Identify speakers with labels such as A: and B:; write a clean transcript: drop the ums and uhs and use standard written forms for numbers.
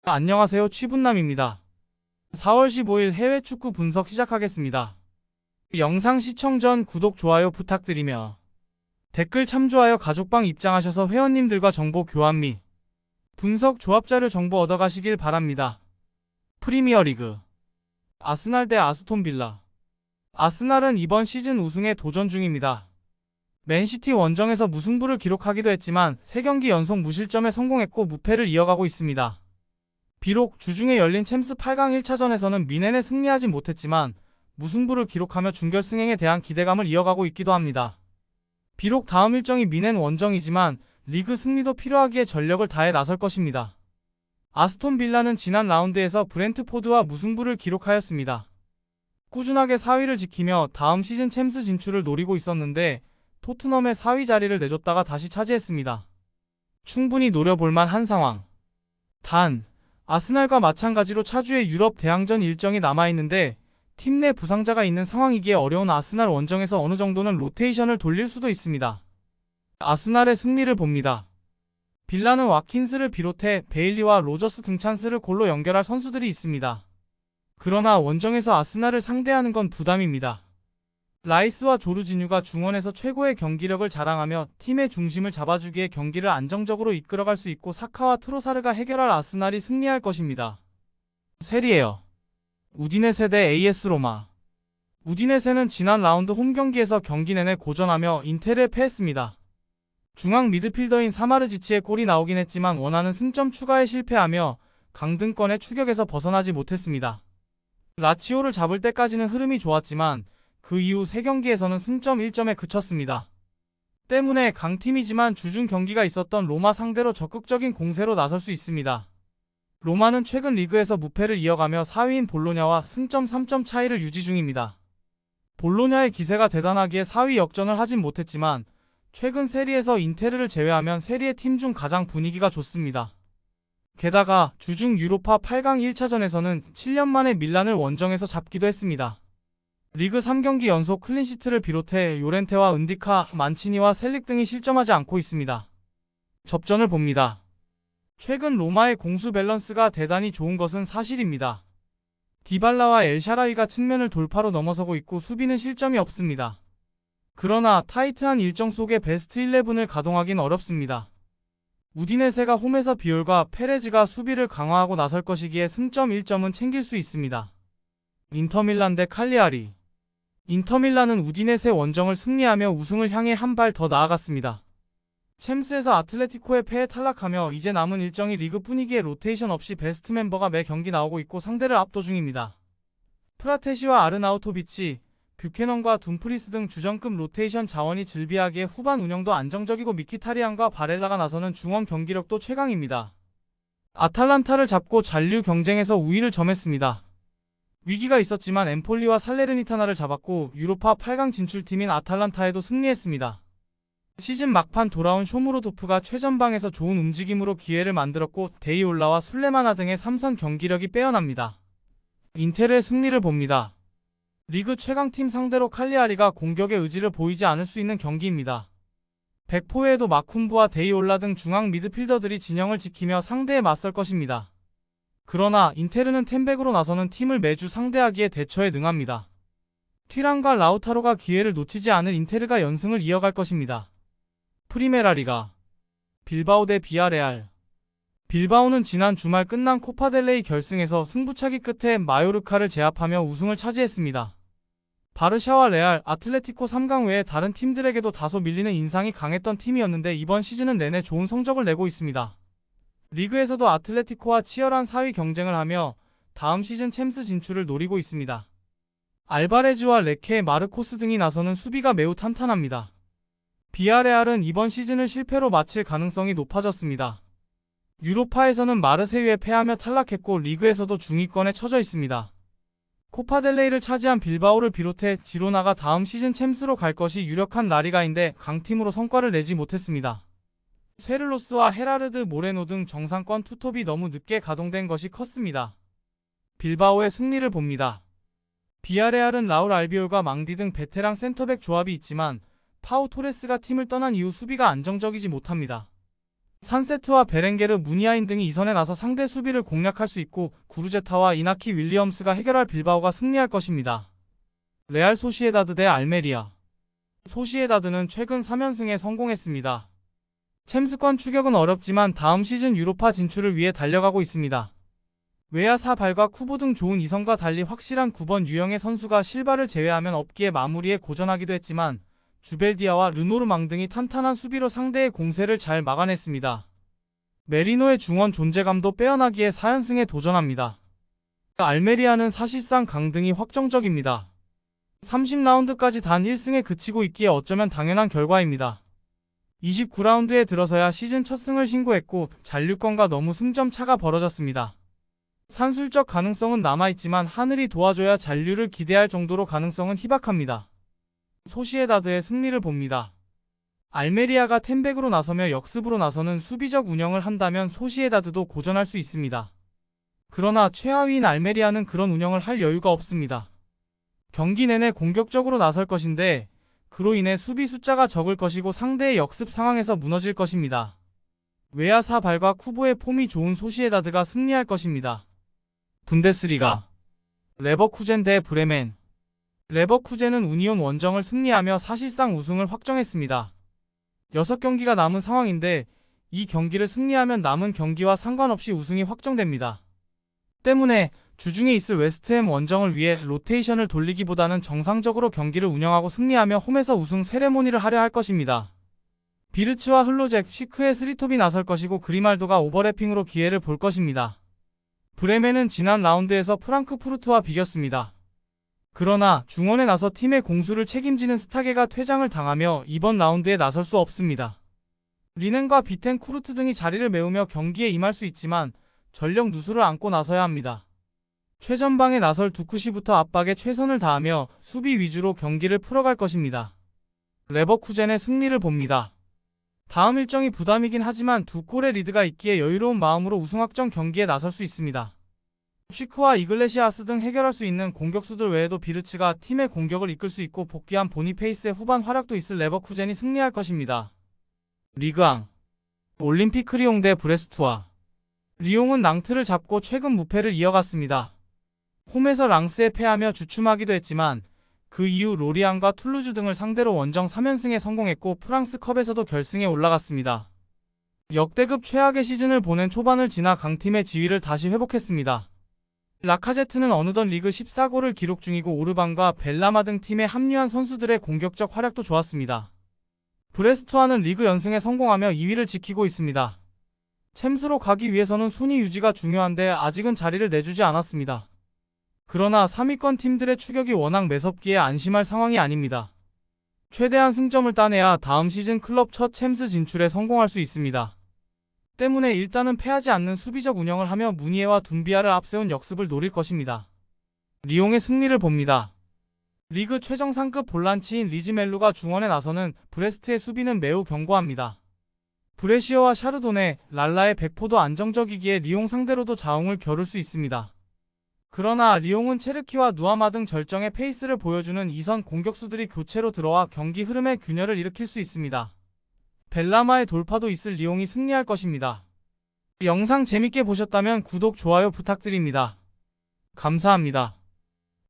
A: 안녕하세요, 취분남입니다. 4월 15일 해외 축구 분석 시작하겠습니다. 영상 시청 전 구독, 좋아요 부탁드리며 댓글 참조하여 가족방 입장하셔서 회원님들과 정보 교환 및 분석 조합자료 정보 얻어가시길 바랍니다. 프리미어리그 아스날 대 아스톤 빌라. 아스날은 이번 시즌 우승에 도전 중입니다. 맨시티 원정에서 무승부를 기록하기도 했지만 3경기 연속 무실점에 성공했고 무패를 이어가고 있습니다. 비록 주중에 열린 챔스 8강 1차전에서는 미넨에 승리하지 못했지만 무승부를 기록하며 준결승행에 대한 기대감을 이어가고 있기도 합니다. 비록 다음 일정이 미넨 원정이지만 리그 승리도 필요하기에 전력을 다해 나설 것입니다. 아스톤 빌라는 지난 라운드에서 브렌트포드와 무승부를 기록하였습니다. 꾸준하게 4위를 지키며 다음 시즌 챔스 진출을 노리고 있었는데 토트넘에 4위 자리를 내줬다가 다시 차지했습니다. 충분히 노려볼만 한 상황. 단, 아스날과 마찬가지로 차주의 유럽 대항전 일정이 남아있는데 팀 내 부상자가 있는 상황이기에 어려운 아스날 원정에서 어느 정도는 로테이션을 돌릴 수도 있습니다. 아스날의 승리를 봅니다. 빌라는 와킨스를 비롯해 베일리와 로저스 등 찬스를 골로 연결할 선수들이 있습니다. 그러나 원정에서 아스날을 상대하는 건 부담입니다. 라이스와 조르지뉴가 중원에서 최고의 경기력을 자랑하며 팀의 중심을 잡아주기에 경기를 안정적으로 이끌어갈 수 있고 사카와 트로사르가 해결할 아스날이 승리할 것입니다. 세리에어 우디네세 대 AS 로마. 우디네세는 지난 라운드 홈경기에서 경기 내내 고전하며 인테르에 패했습니다. 중앙 미드필더인 사마르지치의 골이 나오긴 했지만 원하는 승점 추가에 실패하며 강등권의 추격에서 벗어나지 못했습니다. 라치오를 잡을 때까지는 흐름이 좋았지만 그 이후 3경기에서는 승점 1점에 그쳤습니다. 때문에 강팀이지만 주중 경기가 있었던 로마 상대로 적극적인 공세로 나설 수 있습니다. 로마는 최근 리그에서 무패를 이어가며 4위인 볼로냐와 승점 3점 차이를 유지 중입니다. 볼로냐의 기세가 대단하기에 4위 역전을 하진 못했지만 최근 세리에서 인테르를 제외하면 세리의 팀 중 가장 분위기가 좋습니다. 게다가 주중 유로파 8강 1차전에서는 7년 만에 밀란을 원정에서 잡기도 했습니다. 리그 3경기 연속 클린시트를 비롯해 요렌테와 은디카, 만치니와 셀릭 등이 실점하지 않고 있습니다. 접전을 봅니다. 최근 로마의 공수 밸런스가 대단히 좋은 것은 사실입니다. 디발라와 엘샤라위가 측면을 돌파로 넘어서고 있고 수비는 실점이 없습니다. 그러나 타이트한 일정 속에 베스트 11을 가동하긴 어렵습니다. 우디네세가 홈에서 비올과 페레즈가 수비를 강화하고 나설 것이기에 승점 1점은 챙길 수 있습니다. 인터밀란 대 칼리아리. 인터밀란은 우디네세 원정을 승리하며 우승을 향해 한 발 더 나아갔습니다. 챔스에서 아틀레티코에 패해 탈락하며 이제 남은 일정이 리그뿐이기에 로테이션 없이 베스트 멤버가 매 경기 나오고 있고 상대를 압도 중입니다. 프라테시와 아르나우토비치, 뷰캐넌과 둠프리스 등 주전급 로테이션 자원이 즐비하기에 후반 운영도 안정적이고 미키타리안과 바렐라가 나서는 중원 경기력도 최강입니다. 아탈란타를 잡고 잔류 경쟁에서 우위를 점했습니다. 위기가 있었지만 엠폴리와 살레르니타나를 잡았고 유로파 8강 진출팀인 아탈란타에도 승리했습니다. 시즌 막판 돌아온 쇼무로도프가 최전방에서 좋은 움직임으로 기회를 만들었고 데이올라와 술레마나 등의 3선 경기력이 빼어납니다. 인테르의 승리를 봅니다. 리그 최강팀 상대로 칼리아리가 공격의 의지를 보이지 않을 수 있는 경기입니다. 백포에도 마쿤부와 데이올라 등 중앙 미드필더들이 진영을 지키며 상대에 맞설 것입니다. 그러나 인테르는 템백으로 나서는 팀을 매주 상대하기에 대처에 능합니다. 튀란과 라우타로가 기회를 놓치지 않을 인테르가 연승을 이어갈 것입니다. 프리메라 리가 빌바오 대 비아레알. 빌바오는 지난 주말 끝난 코파델레이 결승에서 승부차기 끝에 마요르카를 제압하며 우승을 차지했습니다. 바르샤와 레알, 아틀레티코 3강 외에 다른 팀들에게도 다소 밀리는 인상이 강했던 팀이었는데 이번 시즌은 내내 좋은 성적을 내고 있습니다. 리그에서도 아틀레티코와 치열한 4위 경쟁을 하며 다음 시즌 챔스 진출을 노리고 있습니다. 알바레즈와 레케, 마르코스 등이 나서는 수비가 매우 탄탄합니다. 비아레알은 이번 시즌을 실패로 마칠 가능성이 높아졌습니다. 유로파에서는 마르세유에 패하며 탈락했고 리그에서도 중위권에 처져 있습니다. 코파델레이를 차지한 빌바오를 비롯해 지로나가 다음 시즌 챔스로 갈 것이 유력한 라리가인데 강팀으로 성과를 내지 못했습니다. 쉐를로스와 헤라르드 모레노 등 정상권 투톱이 너무 늦게 가동된 것이 컸습니다. 빌바오의 승리를 봅니다. 비아레알은 라울 알비올과 망디 등 베테랑 센터백 조합이 있지만 파우 토레스가 팀을 떠난 이후 수비가 안정적이지 못합니다. 산세트와 베렌게르 무니아인 등이 이선에 나서 상대 수비를 공략할 수 있고 구르제타와 이나키 윌리엄스가 해결할 빌바오가 승리할 것입니다. 레알 소시에다드 대 알메리아. 소시에다드는 최근 3연승에 성공했습니다. 챔스권 추격은 어렵지만 다음 시즌 유로파 진출을 위해 달려가고 있습니다. 외야 사발과 쿠보 등 좋은 이선과 달리 확실한 9번 유형의 선수가 실바를 제외하면 없기에 마무리에 고전하기도 했지만 주벨디아와 르노르망 등이 탄탄한 수비로 상대의 공세를 잘 막아냈습니다. 메리노의 중원 존재감도 빼어나기에 4연승에 도전합니다. 알메리아는 사실상 강등이 확정적입니다. 30라운드까지 단 1승에 그치고 있기에 어쩌면 당연한 결과입니다. 29라운드에 들어서야 시즌 첫 승을 신고했고 잔류권과 너무 승점 차가 벌어졌습니다. 산술적 가능성은 남아있지만 하늘이 도와줘야 잔류를 기대할 정도로 가능성은 희박합니다. 소시에다드의 승리를 봅니다. 알메리아가 텐백으로 나서며 역습으로 나서는 수비적 운영을 한다면 소시에다드도 고전할 수 있습니다. 그러나 최하위인 알메리아는 그런 운영을 할 여유가 없습니다. 경기 내내 공격적으로 나설 것인데 그로 인해 수비 숫자가 적을 것이고 상대의 역습 상황에서 무너질 것입니다. 외야 사발과 쿠보의 폼이 좋은 소시에다드가 승리할 것입니다. 분데스리가 레버쿠젠 대 브레멘. 레버쿠젠은 우니온 원정을 승리하며 사실상 우승을 확정했습니다. 6경기가 남은 상황인데 이 경기를 승리하면 남은 경기와 상관없이 우승이 확정됩니다. 때문에 주중에 있을 웨스트햄 원정을 위해 로테이션을 돌리기보다는 정상적으로 경기를 운영하고 승리하며 홈에서 우승 세레모니를 하려 할 것입니다. 비르츠와 흘로잭, 쉬크의 스리톱이 나설 것이고 그리말도가 오버래핑으로 기회를 볼 것입니다. 브레멘은 지난 라운드에서 프랑크푸르트와 비겼습니다. 그러나 중원에 나서 팀의 공수를 책임지는 스타게가 퇴장을 당하며 이번 라운드에 나설 수 없습니다. 리넨과 비텐쿠르트 등이 자리를 메우며 경기에 임할 수 있지만 전력 누수를 안고 나서야 합니다. 최전방에 나설 두쿠시부터 압박에 최선을 다하며 수비 위주로 경기를 풀어갈 것입니다. 레버쿠젠의 승리를 봅니다. 다음 일정이 부담이긴 하지만 두 골의 리드가 있기에 여유로운 마음으로 우승 확정 경기에 나설 수 있습니다. 쉬크와 이글레시아스 등 해결할 수 있는 공격수들 외에도 비르츠가 팀의 공격을 이끌 수 있고 복귀한 보니페이스의 후반 활약도 있을 레버쿠젠이 승리할 것입니다. 리그앙 올림픽 리옹 대 브레스투아. 리옹은 낭트를 잡고 최근 무패를 이어갔습니다. 홈에서 랑스에 패하며 주춤하기도 했지만 그 이후 로리앙과 툴루즈 등을 상대로 원정 3연승에 성공했고 프랑스컵에서도 결승에 올라갔습니다. 역대급 최악의 시즌을 보낸 초반을 지나 강팀의 지위를 다시 회복했습니다. 라카제트는 어느덧 리그 14골을 기록 중이고 오르반과 벨라마 등 팀에 합류한 선수들의 공격적 활약도 좋았습니다. 브레스투아는 리그 연승에 성공하며 2위를 지키고 있습니다. 챔스로 가기 위해서는 순위 유지가 중요한데 아직은 자리를 내주지 않았습니다. 그러나 3위권 팀들의 추격이 워낙 매섭기에 안심할 상황이 아닙니다. 최대한 승점을 따내야 다음 시즌 클럽 첫 챔스 진출에 성공할 수 있습니다. 때문에 일단은 패하지 않는 수비적 운영을 하며 무니에와 둠비아를 앞세운 역습을 노릴 것입니다. 리옹의 승리를 봅니다. 리그 최정 상급 볼란치인 리즈멜루가 중원에 나서는 브레스트의 수비는 매우 견고합니다. 브레시어와 샤르도네, 랄라의 백포도 안정적이기에 리옹 상대로도 자웅을 겨룰 수 있습니다. 그러나 리옹은 체르키와 누아마 등 절정의 페이스를 보여주는 2선 공격수들이 교체로 들어와 경기 흐름에 균열을 일으킬 수 있습니다. 벨라마의 돌파도 있을 리옹이 승리할 것입니다. 영상 재밌게 보셨다면 구독, 좋아요 부탁드립니다. 감사합니다.